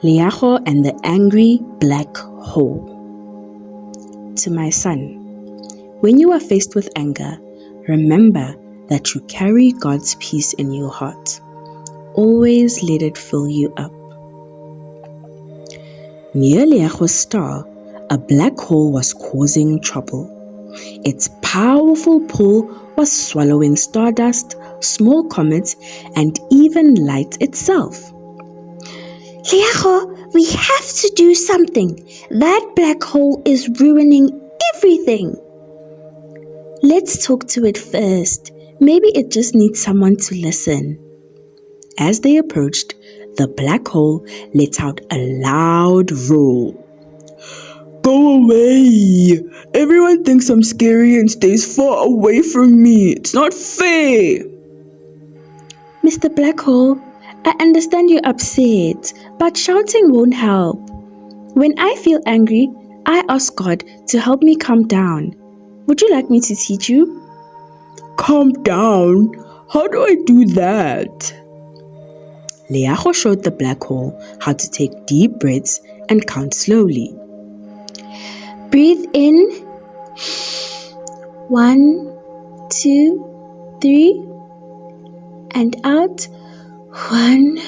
Leago and the Angry Black Hole. To my son, when you are faced with anger, remember that you carry God's peace in your heart. Always let it fill you up. Near Leago's star, a black hole was causing trouble. Its powerful pull was swallowing stardust, small comets, and even light itself. Leago, we have to do something. That black hole is ruining everything. Let's talk to it first. Maybe it just needs someone to listen. As they approached, the black hole let out a loud roar. Go away! Everyone thinks I'm scary and stays far away from me. It's not fair! Mr. Black Hole, I understand you're upset, but shouting won't help. When I feel angry, I ask God to help me calm down. Would you like me to teach you? Calm down? How do I do that? Leago showed the black hole how to take deep breaths and count slowly. Breathe in. 1, 2, 3. And out. 1,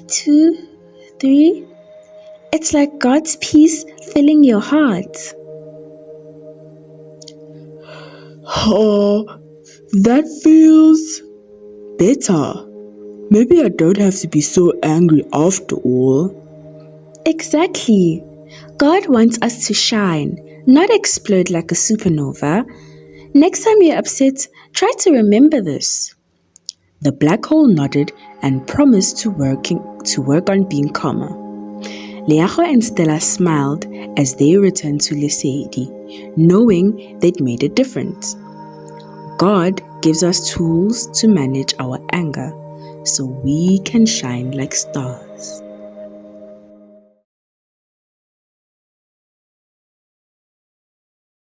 2, 3. It's like God's peace filling your heart. Oh, that feels better. Maybe I don't have to be so angry after all. Exactly. God wants us to shine, not explode like a supernova. Next time you're upset, try to remember this. The black hole nodded and promised to work on being calmer. Leago and Stella smiled as they returned to Lesedi, knowing they'd made a difference. God gives us tools to manage our anger so we can shine like stars.